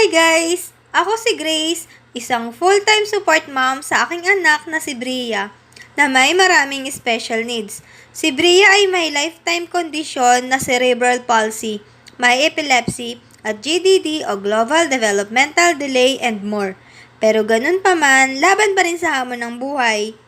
Hi guys! Ako si Grace, isang full-time support mom sa aking anak na si Bria, na may maraming special needs. Si Bria ay may lifetime condition na cerebral palsy, may epilepsy, at GDD o Global Developmental Delay and more. Pero ganun pa man, laban pa rin sa hamon ng buhay.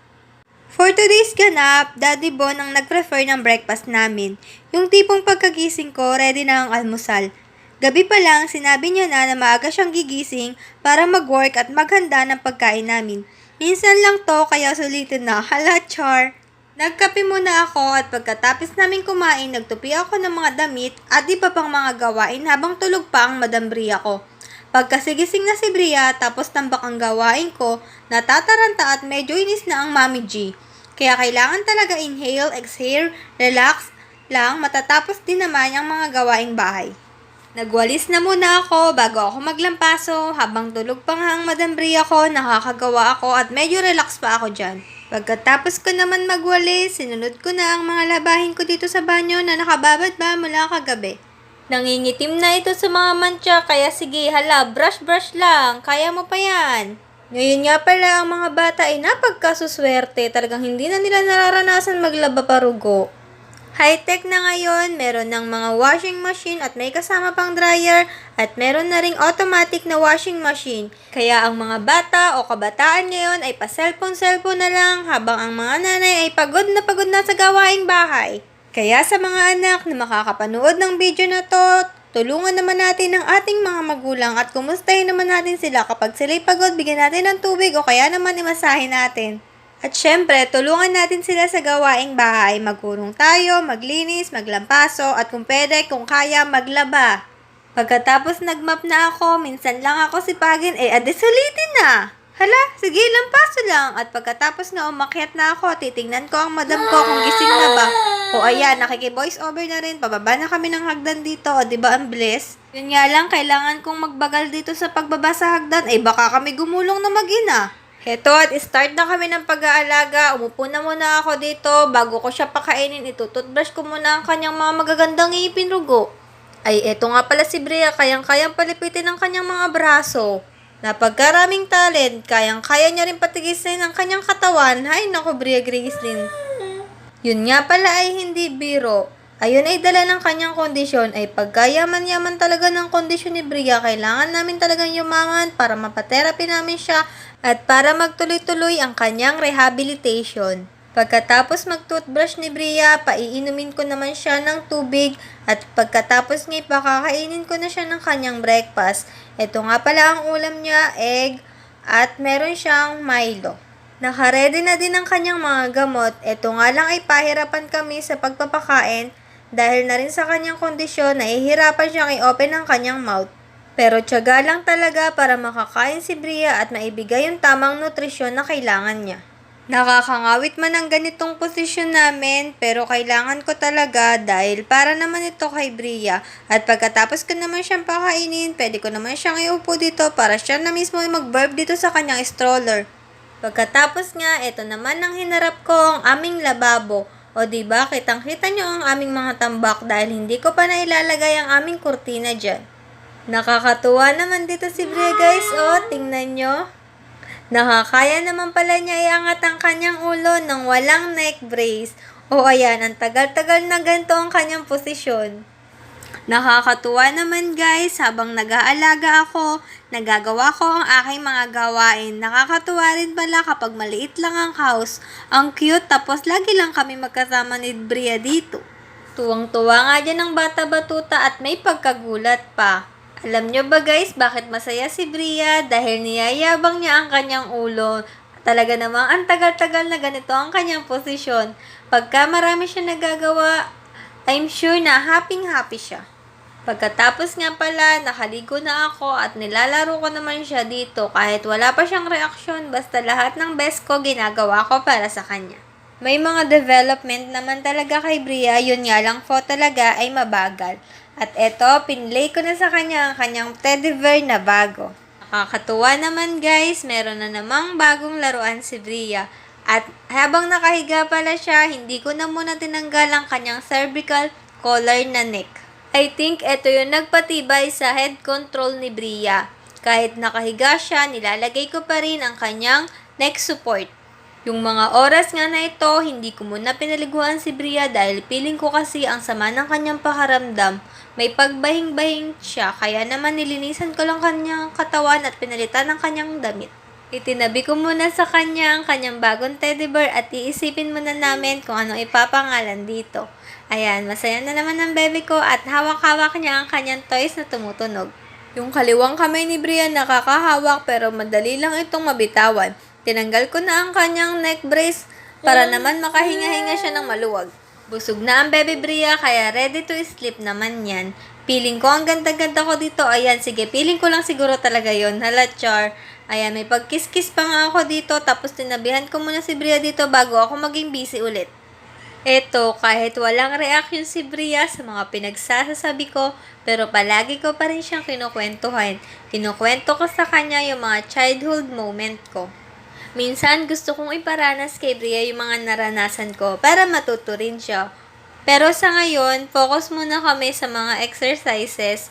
For today's ganap, Daddy Bon ang nag-prefer ng breakfast namin. Yung tipong pagkagising ko, ready na ang almusal. Gabi pa lang, sinabi niya na maaga siyang gigising para mag-work at maghanda ng pagkain namin. Minsan lang to, kaya sulitin na. Hala, char! Nagkape muna ako at pagkatapos namin kumain, nagtupi ako ng mga damit at iba pang mga gawain habang tulog pa ang Madam Bria ko. Pagkasigising na si Bria, tapos tambak ang gawain ko, natataranta at medyo inis na ang Mami G. Kaya kailangan talaga inhale, exhale, relax lang, matatapos din naman ang mga gawaing bahay. Nagwalis na muna ako bago ako maglampaso, habang tulog pa nga ang Madam Bria ko, nakakagawa ako at medyo relax pa ako dyan. Pagkatapos ko naman magwalis, sinunod ko na ang mga labahin ko dito sa banyo na nakababad ba mula kagabi. Nangingitim na ito sa mga mantsa, kaya sige, hala, brush lang, kaya mo pa yan. Ngayon nga pala ang mga bata ay napagkasuswerte, talagang hindi na nila nararanasan maglaba parugo. High-tech na ngayon, meron ng mga washing machine at may kasama pang dryer at meron na ring automatic na washing machine. Kaya ang mga bata o kabataan ngayon ay pa-cellphone na lang habang ang mga nanay ay pagod na sa gawaing bahay. Kaya sa mga anak na makakapanood ng video na to, tulungan naman natin ang ating mga magulang at kumustahin naman natin sila kapag sila'y pagod, bigyan natin ng tubig o kaya naman imasahin natin. At syempre, tulungan natin sila sa gawaing bahay. Magurong tayo, maglinis, maglampaso, at kung pwede, kung kaya, maglaba. Pagkatapos nagmap na ako, minsan lang ako sipagin, adesulitin na. Hala, sige, lampaso lang. At pagkatapos na umakyat na ako, titingnan ko ang madam ko kung gising na ba. O ayan, nakiki-voice over na rin. Pababa na kami ng hagdan dito. O diba ang bliss? Yun nga lang, kailangan kong magbagal dito sa pagbaba sa hagdan. Baka kami gumulong na mag-ina. Heto, at start na kami ng pag-aalaga. Umupo na muna ako dito. Bago ko siya pakainin, itututbrush ko muna ang kanyang mga magagandang ngipin rugo. Eto nga pala si Bria, kayang-kayang palipitin ang kanyang mga braso. Napagkaraming talent, kayang-kaya niya rin patigisin ang kanyang katawan. Hay, naku, Bria Gracelyn. Yun nga pala ay hindi biro. Ayun ay dala ng kanyang kondisyon, ay pagkayaman-yaman talaga ng kondisyon ni Bria, kailangan namin talagang yumaman para mapaterapi namin siya at para magtuloy-tuloy ang kanyang rehabilitation. Pagkatapos mag-toothbrush ni Bria, paiinumin ko naman siya ng tubig at pagkatapos nga pakakainin ko na siya ng kanyang breakfast. Ito nga pala ang ulam niya, egg at meron siyang Milo. Nakaredy na din ang kanyang mga gamot. Ito nga lang ay pahirapan kami sa pagpapakain dahil na rin sa kanyang kondisyon, nahihirapan siyang i-open ang kanyang mouth. Pero tiyaga lang talaga para makakain si Bria at maibigay yung tamang nutrisyon na kailangan niya. Nakakangawit man ang ganitong posisyon namin, pero kailangan ko talaga dahil para naman ito kay Bria. At pagkatapos ko naman siyang pakainin, pwede ko naman siyang iupo dito para siya na mismo mag-burp dito sa kanyang stroller. Pagkatapos nga, ito naman ang hinarap ko, ang aming lababo. O diba, kitang-kita nyo ang aming mga tambak dahil hindi ko pa nailalagay ang aming kurtina dyan. Nakakatuwa naman dito si Bria guys, tingnan nyo. Nakakaya naman pala niya iangat ang kanyang ulo nang walang neck brace. Ayan, ang tagal-tagal na ganito ang kanyang posisyon. Nakakatuwa naman guys, habang nag-aalaga ako, nagagawa ko ang aking mga gawain. Nakakatuwa rin pala kapag maliit lang ang house. Ang cute, tapos lagi lang kami magkasama ni Bria dito. Tuwang-tuwa nga dyan ang bata batuta at may pagkagulat pa. Alam nyo ba guys, bakit masaya si Bria? Dahil niyayabang niya ang kanyang ulo. Talaga namang ang tagal-tagal na ganito ang kanyang posisyon. Pagka marami siya nagagawa, I'm sure na happy siya. Pagkatapos nga pala, nakaligo na ako at nilalaro ko naman siya dito kahit wala pa siyang reaksyon, basta lahat ng best ko ginagawa ko para sa kanya. May mga development naman talaga kay Bria, yun nga lang po talaga ay mabagal. At eto, pinlay ko na sa kanya ang kanyang teddy bear na bago. Nakakatuwa naman guys, meron na namang bagong laruan si Bria. At habang nakahiga pala siya, hindi ko na muna tinanggal ang kanyang cervical collar na neck. I think ito yung nagpatibay sa head control ni Bria. Kahit nakahiga siya, nilalagay ko pa rin ang kanyang neck support. Yung mga oras nga na ito, hindi ko muna pinaliguan si Bria dahil feeling ko kasi ang sama ng kanyang pakaramdam. May pagbahing-bahing siya, kaya naman nilinisan ko lang kanyang katawan at pinalitan ng kanyang damit. Itinabi ko muna sa kanya ang kanyang bagong teddy bear at iisipin muna namin kung anong ipapangalan dito. Ayan, masaya na naman ang bebe ko at hawak-hawak niya ang kanyang toys na tumutunog. Yung kaliwang kamay ni Bria nakakahawak pero madali lang itong mabitawan. Tinanggal ko na ang kanyang neck brace para naman makahinga-hinga siya ng maluwag. Busog na ang baby Bria kaya ready to sleep naman yan. Feeling ko ang ganda-ganda ko dito. Ayan, sige, feeling ko lang siguro talaga yon. Hala, char. Ayan, may pagkiss-kiss pa nga ako dito tapos tinabihan ko muna si Bria dito bago ako maging busy ulit. Eto, kahit walang reaction si Bria sa mga pinagsasabi ko, pero palagi ko pa rin siyang kinukwentuhan. Kinukwento ko sa kanya yung mga childhood moment ko. Minsan gusto kong iparanas kay Bria yung mga naranasan ko para matuto rin siya. Pero sa ngayon, focus muna kami sa mga exercises,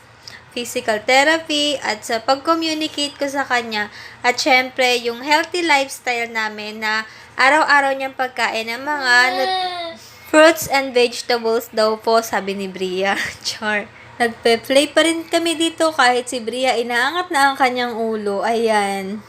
physical therapy, at sa pag-communicate ko sa kanya. At syempre, yung healthy lifestyle namin na araw-araw niyang pagkain ng mga fruits and vegetables daw po, sabi ni Bria. Char. Nagpe-play pa rin kami dito kahit si Bria inaangat na ang kanyang ulo. Ayan.